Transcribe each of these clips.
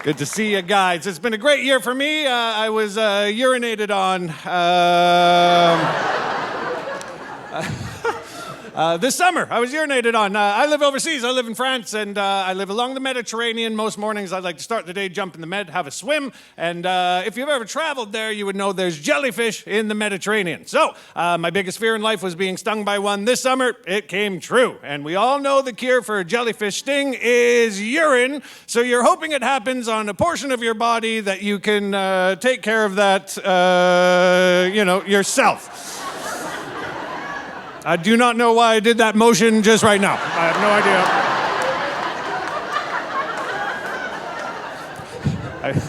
Good to see you guys. It's been a great year for me. I was urinated on this summer. I was urinated on. I live overseas. I live in France, and I live along the Mediterranean. Most mornings, I'd like to start the day, jump in the Med, have a swim. And if you've ever traveled there, you would know there's jellyfish in the Mediterranean. So my biggest fear in life was being stung by one. This summer, it came true. And we all know the cure for a jellyfish sting is urine. So you're hoping it happens on a portion of your body that you can take care of that, yourself. I do not know why I did that motion just right now. I have no idea.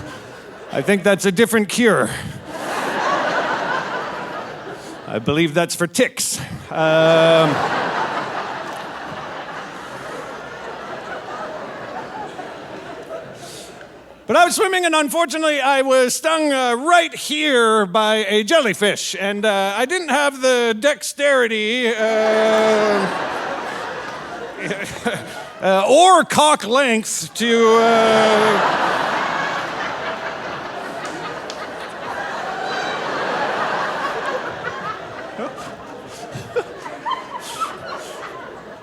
I think that's a different cure. I believe that's for ticks. But I was swimming, and unfortunately, I was stung right here by a jellyfish, and I didn't have the dexterity or cock length to...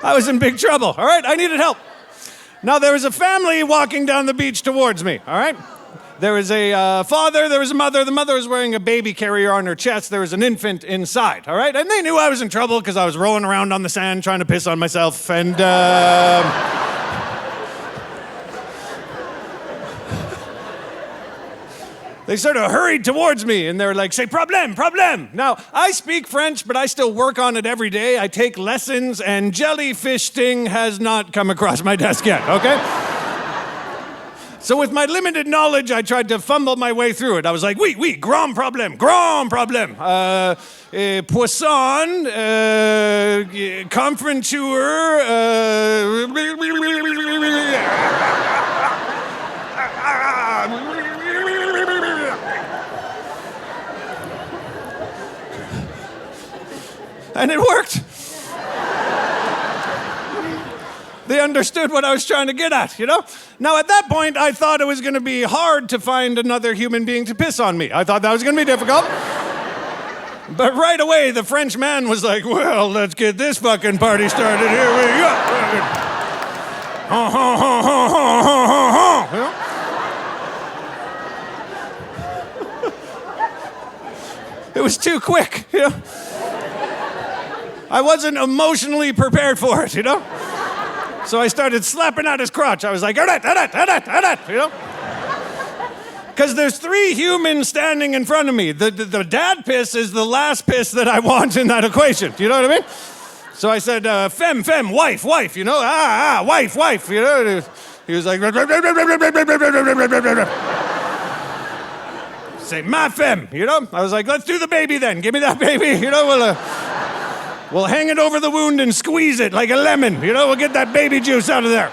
I was in big trouble, all right? I needed help. Now, there was a family walking down the beach towards me, all right? There was a father, there was a mother. The mother was wearing a baby carrier on her chest. There was an infant inside, all right? And they knew I was in trouble because I was rolling around on the sand trying to piss on myself. And they sort of hurried towards me, and they were like, "C'est problème, problème." Now, I speak French, but I still work on it every day. I take lessons, and jellyfish sting has not come across my desk yet, okay? So with my limited knowledge, I tried to fumble my way through it. I was like, oui, grand problème, poisson, confrenture, and it worked. They understood what I was trying to get at, you know? Now, at that point, I thought it was going to be hard to find another human being to piss on me. I thought that was going to be difficult. But right away, the French man was like, "Well, let's get this fucking party started. Here we go." You know? It was too quick, you know? I wasn't emotionally prepared for it, you know? So I started slapping at his crotch. I was like, you know? Because there's 3 humans standing in front of me. The dad piss is the last piss that I want in that equation. Do you know what I mean? So I said, femme, wife, you know? Wife, you know? He was like, say, ma femme, you know? I was like, let's do the baby then. Give me that baby, you know? We'll hang it over the wound and squeeze it like a lemon. You know, we'll get that baby juice out of there.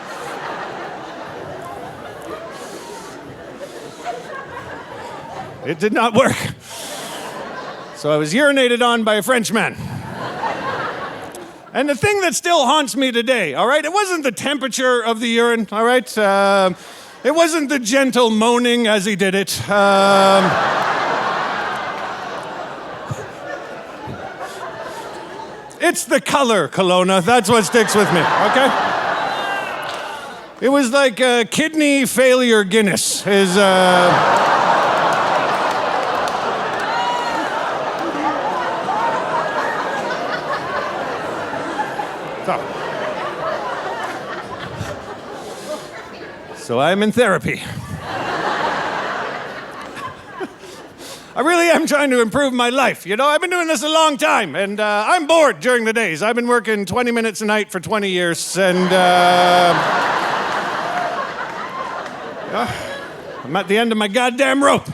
It did not work. So I was urinated on by a Frenchman. And the thing that still haunts me today, all right, it wasn't the temperature of the urine, all right? It wasn't the gentle moaning as he did it. It's the color, Kelowna. That's what sticks with me, okay? It was like kidney failure Guinness. So I'm in therapy. I really am trying to improve my life. You know, I've been doing this a long time, and I'm bored during the days. I've been working 20 minutes a night for 20 years, and I'm at the end of my goddamn rope.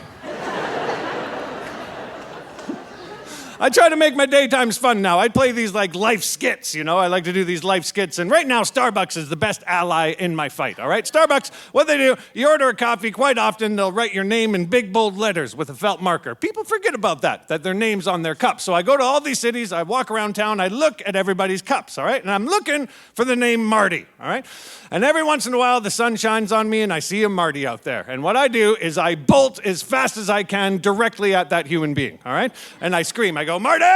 I try to make my daytimes fun now. I play these like life skits, you know. I like to do these life skits. And right now, Starbucks is the best ally in my fight, all right? Starbucks, what they do, you order a coffee, quite often they'll write your name in big, bold letters with a felt marker. People forget about that their name's on their cups. So I go to all these cities, I walk around town, I look at everybody's cups, all right? And I'm looking for the name Marty, all right? And every once in a while, the sun shines on me and I see a Marty out there. And what I do is I bolt as fast as I can directly at that human being, all right? And I scream, I go, Marty! All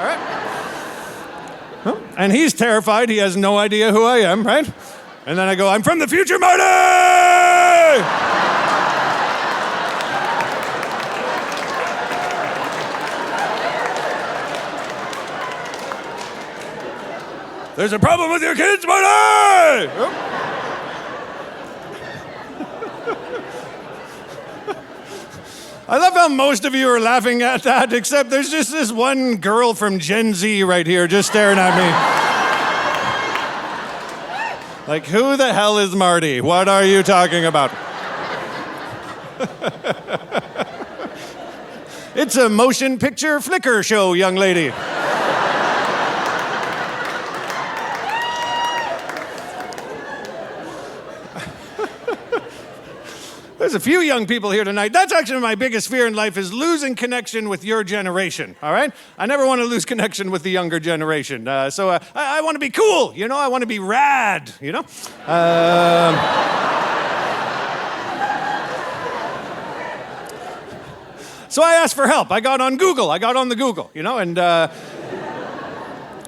right? And he's terrified, he has no idea who I am, right? And then I go, I'm from the future, Marty! There's a problem with your kids, Marty! I love how most of you are laughing at that, except there's just this one girl from Gen Z right here just staring at me. Like, who the hell is Marty? What are you talking about? It's a motion picture flicker show, young lady. There's a few young people here tonight. That's actually my biggest fear in life is losing connection with your generation, all right? I never want to lose connection with the younger generation. So I want to be cool, you know? I want to be rad, you know? So I asked for help. I got on Google. I got on the Google, you know? And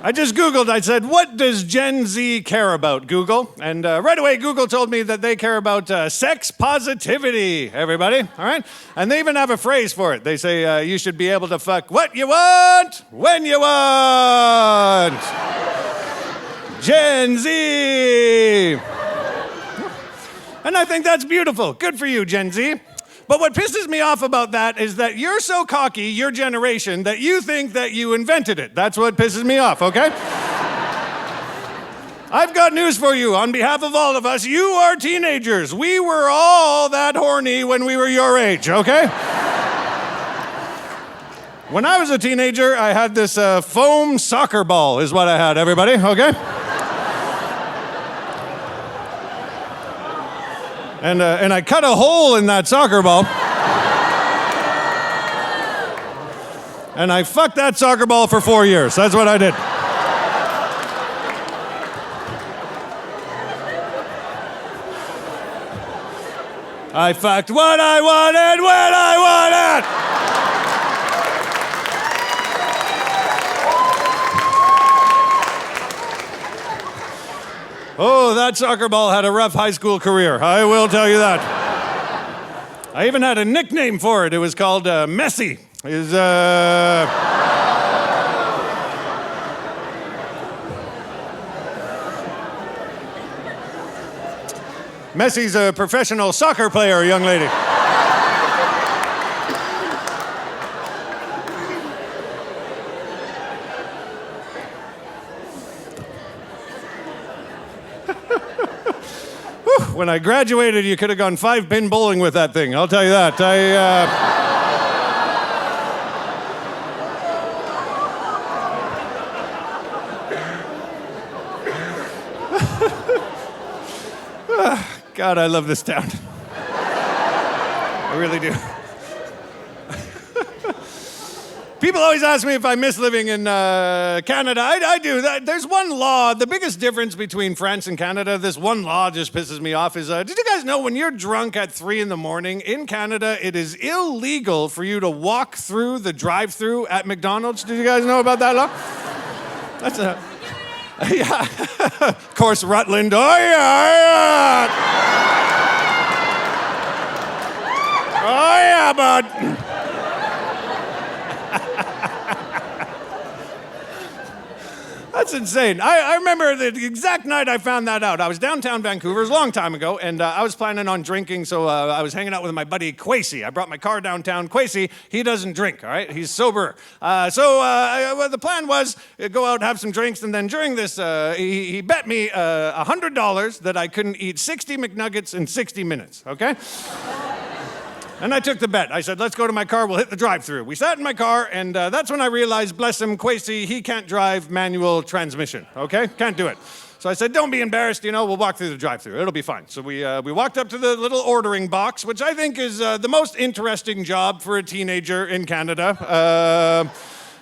I just Googled, I said, what does Gen Z care about, Google? And right away, Google told me that they care about sex positivity, everybody, all right? And they even have a phrase for it. They say, you should be able to fuck what you want, when you want. Gen Z. And I think that's beautiful. Good for you, Gen Z. But what pisses me off about that is that you're so cocky, your generation, that you think that you invented it. That's what pisses me off, okay? I've got news for you. On behalf of all of us, you are teenagers. We were all that horny when we were your age, okay? When I was a teenager, I had this foam soccer ball is what I had, everybody, okay? And I cut a hole in that soccer ball. And I fucked that soccer ball for 4 years. That's what I did. I fucked what I wanted when I wanted. Oh, that soccer ball had a rough high school career. I will tell you that. I even had a nickname for it. It was called Messi. Messi's a professional soccer player, young lady. When I graduated, you could have gone 5-pin bowling with that thing. I'll tell you that. God, I love this town. I really do. People always ask me if I miss living in Canada. I do. There's one law. The biggest difference between France and Canada, this one law just pisses me off, is did you guys know when you're drunk at 3 in the morning, in Canada, it is illegal for you to walk through the drive-thru at McDonald's? Did you guys know about that law? That's a... Yeah. Of course, Rutland. Oh, yeah. Oh, yeah, bud. That's insane. I remember the exact night I found that out. I was downtown Vancouver, it was a long time ago, and I was planning on drinking, so I was hanging out with my buddy Quasey. I brought my car downtown. Quasey, he doesn't drink, all right? He's sober. So the plan was go out, have some drinks, and then during this, he bet me $100 that I couldn't eat 60 McNuggets in 60 minutes, okay? And I took the bet. I said, let's go to my car, we'll hit the drive-thru. We sat in my car, and that's when I realized, bless him, Kwesi, he can't drive manual transmission, okay? Can't do it. So I said, don't be embarrassed, we'll walk through the drive-thru. It'll be fine. So we walked up to the little ordering box, which I think is the most interesting job for a teenager in Canada.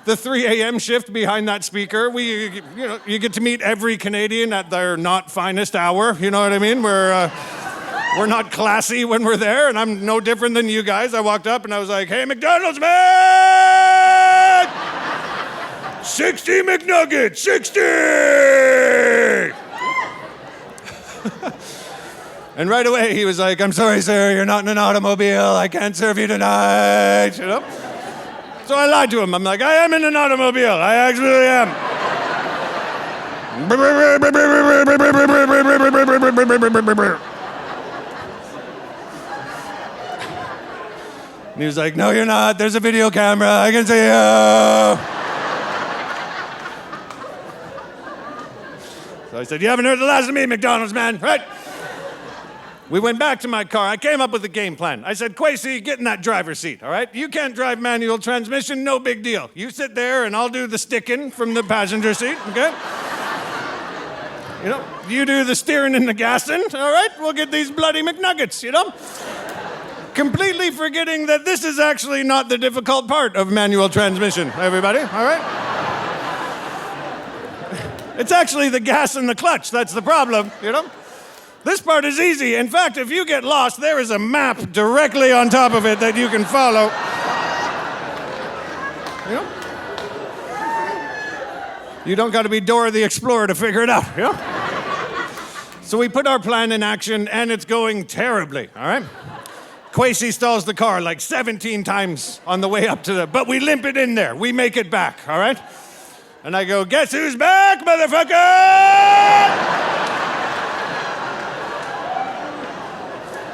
The 3 a.m. shift behind that speaker, you get to meet every Canadian at their not finest hour, you know what I mean? We're not classy when we're there, and I'm no different than you guys. I walked up and I was like, hey, McDonald's, man! 60 McNugget, 60! And right away he was like, I'm sorry, sir, you're not in an automobile. I can't serve you tonight, So I lied to him. I'm like, I am in an automobile. I actually am. And he was like, no, you're not. There's a video camera. I can see you. So I said, you haven't heard the last of me, McDonald's, man, right? We went back to my car. I came up with a game plan. I said, Kwesi, get in that driver's seat, all right? You can't drive manual transmission, no big deal. You sit there and I'll do the sticking from the passenger seat, okay? You do the steering and the gassing, all right? We'll get these bloody McNuggets, Completely forgetting that this is actually not the difficult part of manual transmission, everybody, all right? It's actually the gas and the clutch that's the problem, This part is easy. In fact, if you get lost, there is a map directly on top of it that you can follow. You don't got to be Dora the Explorer to figure it out, So we put our plan in action, and it's going terribly, all right? Kwesi stalls the car like 17 times on the way up to but we limp it in there. We make it back, all right? And I go, guess who's back, motherfucker?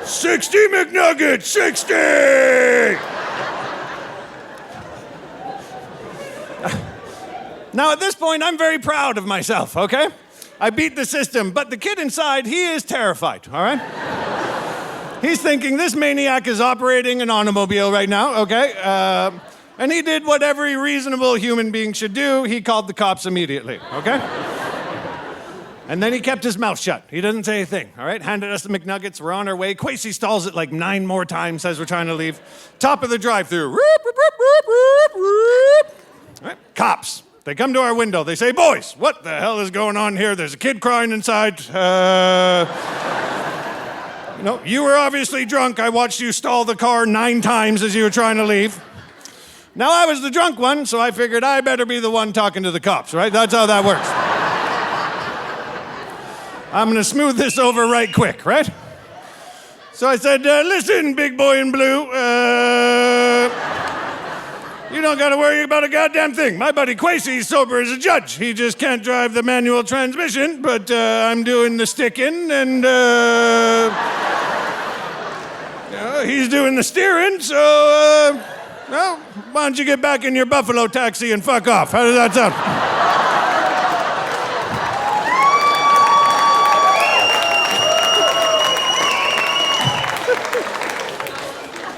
60 McNugget, 60! Now, at this point, I'm very proud of myself, okay? I beat the system, but the kid inside, he is terrified, all right? He's thinking this maniac is operating an automobile right now, okay? And he did what every reasonable human being should do. He called the cops immediately, okay? And then he kept his mouth shut. He doesn't say a thing, all right? Handed us the McNuggets. We're on our way. Kwesi stalls it like 9 more times as we're trying to leave. Top of the drive-thru. All right, cops. They come to our window. They say, boys, what the hell is going on here? There's a kid crying inside. You were obviously drunk. I watched you stall the car 9 times as you were trying to leave. Now, I was the drunk one, so I figured I better be the one talking to the cops, right? That's how that works. I'm going to smooth this over right quick, right? So I said, listen, big boy in blue, you don't got to worry about a goddamn thing. My buddy Kwesi's sober as a judge. He just can't drive the manual transmission, but I'm doing the sticking, and he's doing the steering, so, well, why don't you get back in your Buffalo taxi and fuck off? How does that sound?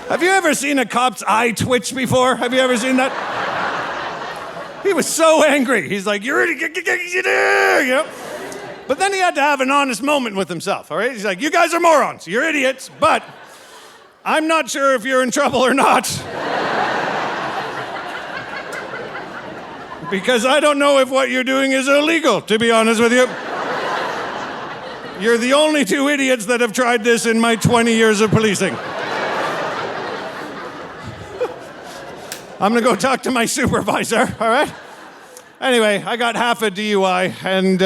Have you ever seen a cop's eye twitch before? Have you ever seen that? He was so angry. He's like, you're ready, But then he had to have an honest moment with himself, all right? He's like, you guys are morons. You're idiots, but I'm not sure if you're in trouble or not. Because I don't know if what you're doing is illegal, to be honest with you. You're the only 2 idiots that have tried this in my 20 years of policing. I'm going to go talk to my supervisor, all right? Anyway, I got half a DUI, and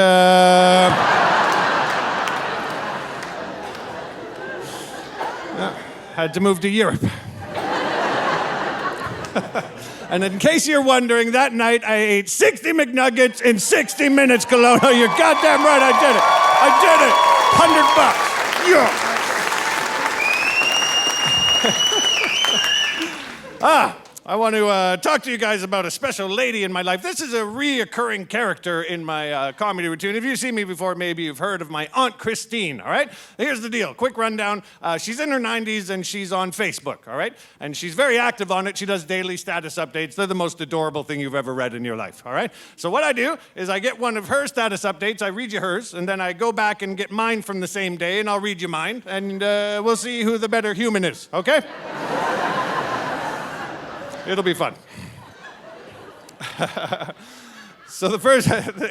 had to move to Europe. And in case you're wondering, that night I ate 60 McNuggets in 60 minutes, Kelowna. You're goddamn right, I did it. I did it. $100. Yeah. I want to talk to you guys about a special lady in my life. This is a reoccurring character in my comedy routine. If you've seen me before, maybe you've heard of my Aunt Christine, all right? Here's the deal. Quick rundown. She's in her 90s and she's on Facebook, all right? And she's very active on it. She does daily status updates. They're the most adorable thing you've ever read in your life, all right? So what I do is I get one of her status updates, I read you hers, and then I go back and get mine from the same day, and I'll read you mine, and we'll see who the better human is, okay? It'll be fun. So the first,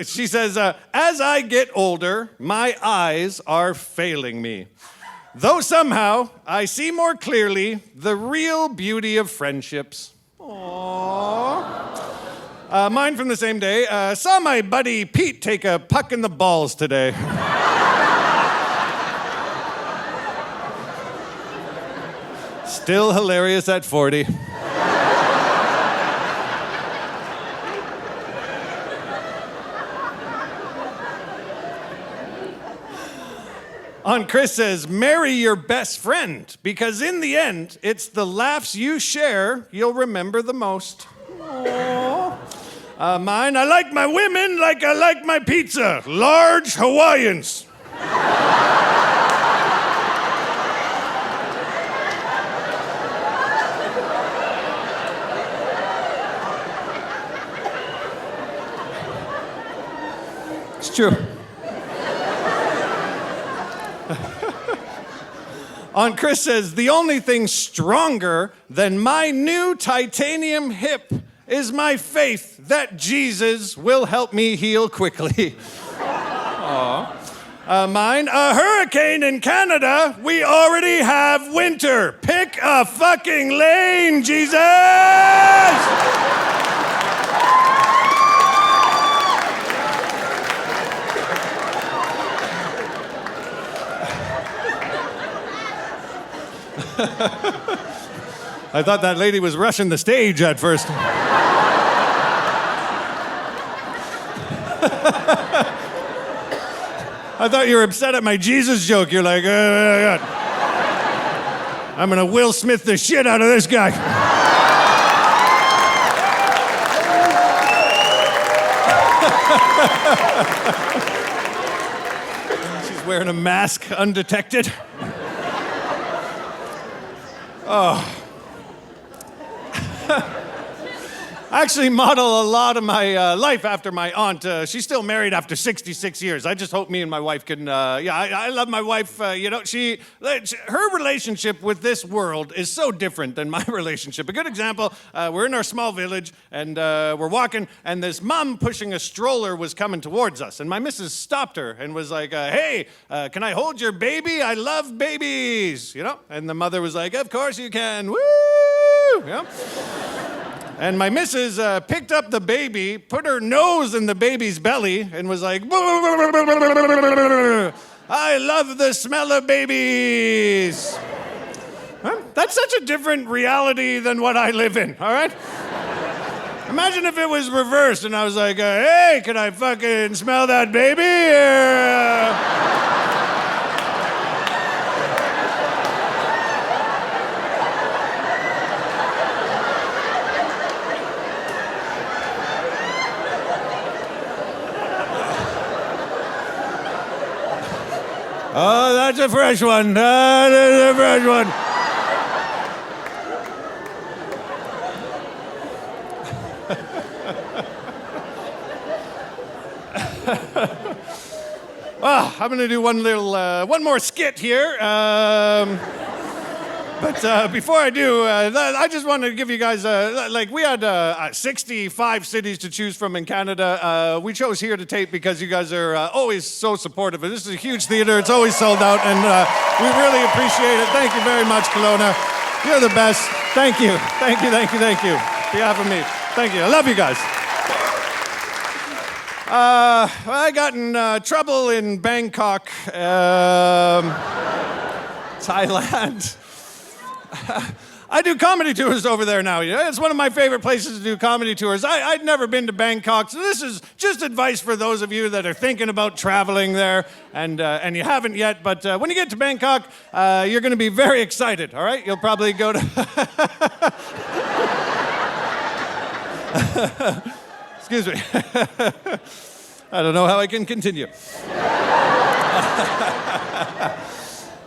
she says, as I get older, my eyes are failing me. Though somehow I see more clearly the real beauty of friendships. Aww. Mine from the same day, saw my buddy Pete take a puck in the balls today. Still hilarious at 40. Aunt Chris says, marry your best friend, because in the end, it's the laughs you share you'll remember the most. Aww. Mine, I like my women like I like my pizza. Large Hawaiians. It's true. Aunt Chris says, the only thing stronger than my new titanium hip is my faith that Jesus will help me heal quickly. Mine, a hurricane in Canada, we already have winter. Pick a fucking lane, Jesus! I thought that lady was rushing the stage at first. I thought you were upset at my Jesus joke. You're like, I'm gonna Will Smith the shit out of this guy. She's wearing a mask undetected. Oh. I actually model a lot of my life after my aunt. She's still married after 66 years. I just hope me and my wife can, I love my wife. Her relationship with this world is so different than my relationship. A good example, we're in our small village and we're walking and this mom pushing a stroller was coming towards us. And my missus stopped her and was like, hey, can I hold your baby? I love babies, you know? And the mother was like, of course you can, woo! You know? And my missus picked up the baby, put her nose in the baby's belly, and was like, I love the smell of babies. Huh? That's such a different reality than what I live in, all right? Imagine if it was reversed and I was like, hey, can I fucking smell that baby? Oh, that's a fresh one. That is a fresh one. Well, I'm going to do one more skit here. But before I do, I just wanted to give you guys, we had 65 cities to choose from in Canada. We chose here to tape because you guys are always so supportive. This is a huge theater. It's always sold out, and we really appreciate it. Thank you very much, Kelowna. You're the best. Thank you. Thank you, thank you, thank you. On behalf of me, thank you. I love you guys. I got in trouble in Bangkok, Thailand. I do comedy tours over there now. You know? It's one of my favorite places to do comedy tours. I'd never been to Bangkok, so this is just advice for those of you that are thinking about traveling there, and you haven't yet. But when you get to Bangkok, you're going to be very excited, all right? You'll probably go to... Excuse me. I don't know how I can continue.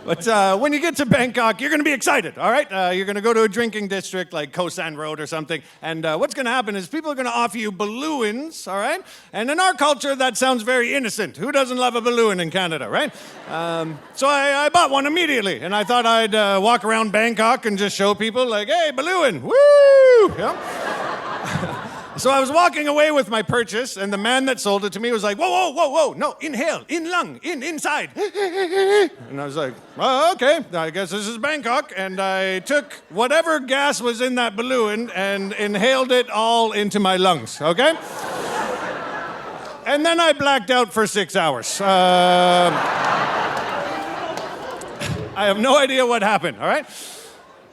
But when you get to Bangkok, you're going to be excited, all right? You're going to go to a drinking district like Koh San Road or something, and what's going to happen is people are going to offer you balloons, all right? And in our culture, that sounds very innocent. Who doesn't love a balloon in Canada, right? So I bought one immediately, and I thought I'd walk around Bangkok and just show people, like, hey, balloon, woo! Yeah? So I was walking away with my purchase, and the man that sold it to me was like, whoa, whoa, whoa, whoa, no, inhale, in lung, inside. And I was like, oh, okay, I guess this is Bangkok. And I took whatever gas was in that balloon and inhaled it all into my lungs, okay? And then I blacked out for 6 hours. I have no idea what happened, all right?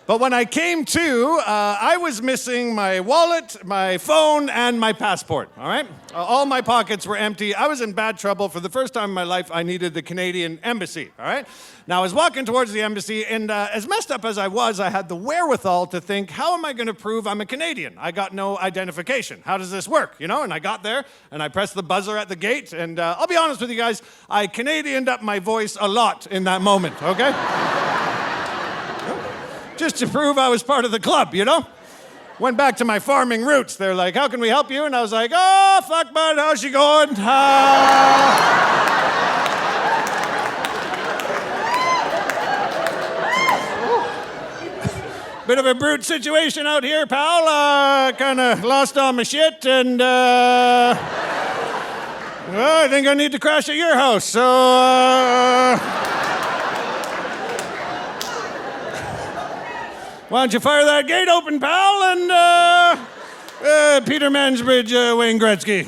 But when I came to, I was missing my wallet, my phone, and my passport, all right? All my pockets were empty. I was in bad trouble. For the first time in my life, I needed the Canadian embassy, all right? Now, I was walking towards the embassy, and as messed up as I was, I had the wherewithal to think, how am I going to prove I'm a Canadian? I got no identification. How does this work, you know? And I got there, and I pressed the buzzer at the gate, and I'll be honest with you guys, I Canadianed up my voice a lot in that moment, okay? Just to prove I was part of the club, you know? Went back to my farming roots. They're like, how can we help you? And I was like, oh, fuck, bud, how's she going? Bit of a brute situation out here, pal. Kind of lost all my shit, and well, I think I need to crash at your house, so why don't you fire that gate open, pal, and Peter Mansbridge, Wayne Gretzky.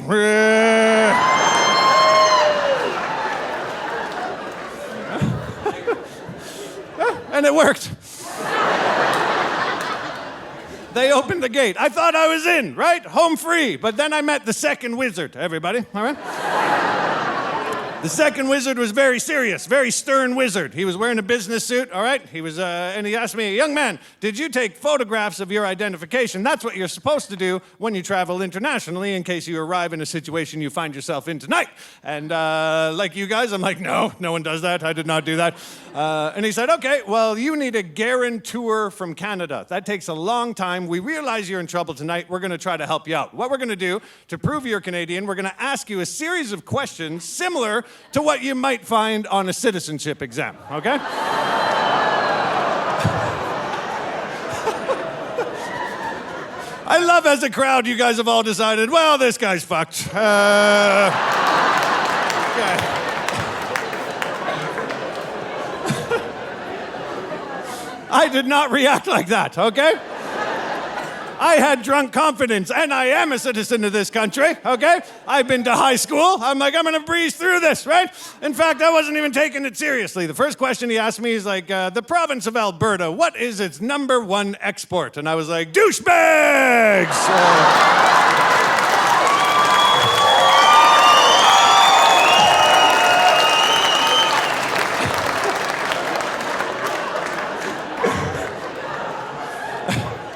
And it worked. They opened the gate. I thought I was in, right? Home free. But then I met the second wizard, everybody, all right? The second wizard was very serious, very stern wizard. He was wearing a business suit, all right? He was, and he asked me, young man, did you take photographs of your identification? That's what you're supposed to do when you travel internationally in case you arrive in a situation you find yourself in tonight. And like you guys, I'm like, no one does that. I did not do that. And he said, okay, well, you need a guarantor from Canada. That takes a long time. We realize you're in trouble tonight. We're going to try to help you out. What we're going to do to prove you're Canadian, we're going to ask you a series of questions similar to what you might find on a citizenship exam, okay? I love as a crowd you guys have all decided, well, this guy's fucked. Okay. I did not react like that, okay? I had drunk confidence, and I am a citizen of this country, okay? I've been to high school. I'm like, I'm gonna breeze through this, right? In fact, I wasn't even taking it seriously. The first question he asked me is like, the province of Alberta, what is its #1 export? And I was like, douchebags!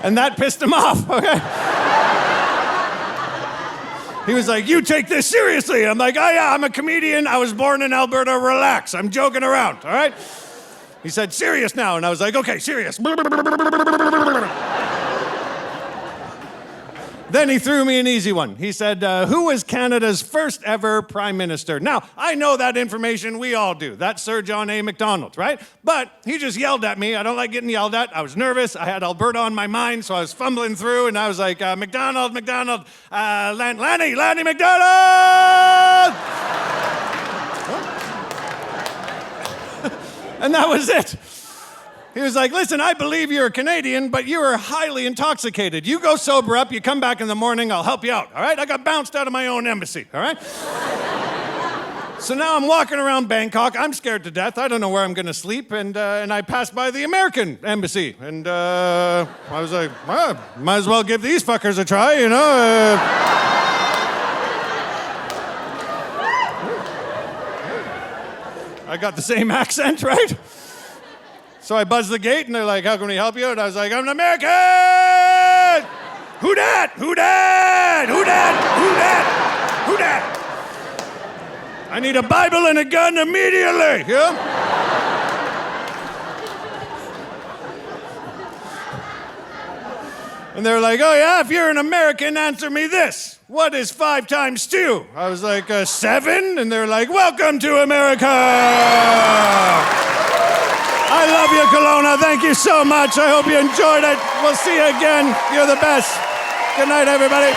And that pissed him off, okay? He was like, you take this seriously. I'm like, oh yeah, I'm a comedian. I was born in Alberta. Relax, I'm joking around, all right? He said, serious now. And I was like, okay, serious. Then he threw me an easy one. He said, who was Canada's first ever prime minister? Now, I know that information, we all do. That's Sir John A. Macdonald, right? But he just yelled at me. I don't like getting yelled at. I was nervous. I had Alberta on my mind, so I was fumbling through, and I was like, Lanny McDonald! And that was it. He was like, listen, I believe you're a Canadian, but you are highly intoxicated. You go sober up, you come back in the morning, I'll help you out, all right? I got bounced out of my own embassy, all right? So now I'm walking around Bangkok. I'm scared to death. I don't know where I'm going to sleep. And I passed by the American embassy. And I was like, well, might as well give these fuckers a try, you know? I got the same accent, right? So I buzzed the gate, and they're like, how can we help you? And I was like, I'm an American! Who dat? Who dat? Who dat? Who dat? Who dat? I need a Bible and a gun immediately. Yeah? And they're like, oh yeah, if you're an American, answer me this. What is 5 times 2? I was like, 7? And they're like, welcome to America. I love you, Kelowna. Thank you so much. I hope you enjoyed it. We'll see you again. You're the best. Good night, everybody.